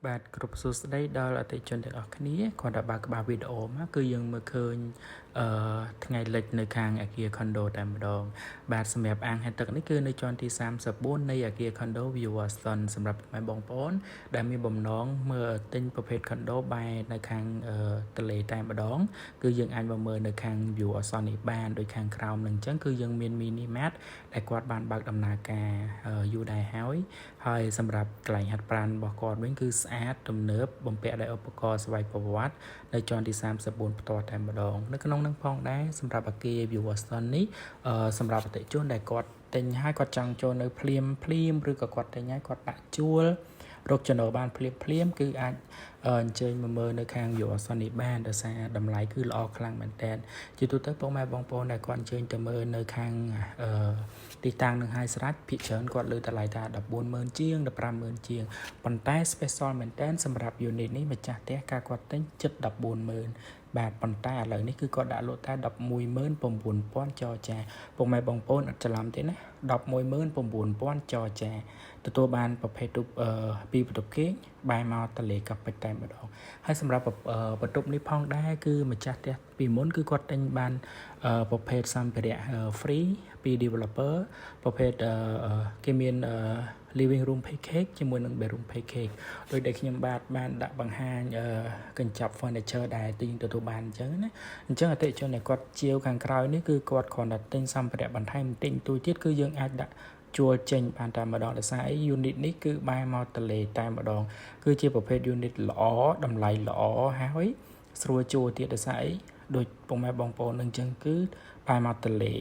បាទគ្រប់សួស្តីដល់អតិថិជនទាំងអស់គ្នាគាត់តែបើកក្បាលវីដេអូមកគឺយើងមើលឃើញថ្ងៃលិចនៅខាងអគារ Condo តែម្ដងបាទសម្រាប់អាងហេតុទឹកនេះគឺនៅជាន់ទី34នៃអគារ Condo View Aston សម្រាប់បងប្អូនដែលមានបំណងមើលទិញប្រភេទ Condo បែរនៅខាងទន្លេតែម្ដងគឺយើងអាចមកមើលនៅខាង View Aston នេះបានដោយខាងក្រោមនឹងអញ្ចឹងគឺយើងមាន Mini Mart ដែលគាត់បានបើកដំណើរការយូរដែរហើយសម្រាប់កន្លែងហាត់ប្រាណរបស់គាត់វិញគឺស្អាតទំនើបបំពាក់ដោយឧបករណ៍ស្វ័យប្រវត្តិនៅជាន់ទី34ផ្ទាល់តែម្ដងនៅក្នុងនឹងផងដែរសម្រាប់អគារ View Aston នេះសម្រាប់អតិថិជនដែលគាត់ទិញហើយគាត់ចង់ចូលនៅភ្លាមឬក៏គាត់ទិញហើយគាត់ដាក់ជួលរកចំណូលបានភ្លាមគឺអាចអញ្ជើញមកមើលនៅខាង View Aston នេះបានដោយសារតម្លៃគឺល្អខ្លាំងមែនតើជាទូទៅពុកម៉ែបងប្អូនដែលគាត់អញ្ជើញទៅមើលនៅខាងទីតាំងនឹងហើយស្រេចភាគច្រើនគាត់លើតម្លៃថា 140,000 ជាង 150,000 ជាងប៉ុន្តែ special មែនតើសម្រាប់ unit នេះម្ចាស់ផ្ទះការគាត់ទិញជិត 140,000 បាទប៉ុន្តែឥឡូវនេះគឺគាត់ដាក់លក់តែ 119,000 ចរចាពុកម៉ែបងប្អូនអត់ច្រឡំទេណា 119,000 ចរចាទទួលបានប្រភេទទូពីបន្ទប់គេងបែរមកទន្លេកោះពេជ្រតែម្ដងហើយសម្រាប់បន្ទប់នេះផងដែរគឺម្ចាស់ផ្ទះពីមុនគឺគាត់ទិញបានប្រភេទសម្ភារៈ free ពី developer ប្រភេទគេមានliving room package ជាមួយនឹង bedroom package ដោយដែលខ្ញុំបានដាក់បង្ហាញកញ្ចប់ furniture ដែលទីងទទួលបានអញ្ចឹងណាអញ្ចឹងអតិថិជនដែលគាត់ជាវខាងក្រោយនេះគឺគាត់គ្រាន់តែទិញសម្ភារៈបន្ថែមបន្តិចបន្តួចទៀតគឺយើងអាចដាក់ជួលចេញបានតែម្ដងដោយសារអី unit នេះគឺបែរមកទន្លេតែម្ដងគឺជាប្រភេទ unit ល្អតម្លៃល្អហើយស្រួលជួលទៀតដោយសារអីដូចពុកម៉ែបងប្អូននឹងអញ្ចឹងគឺបែរមកទន្លេ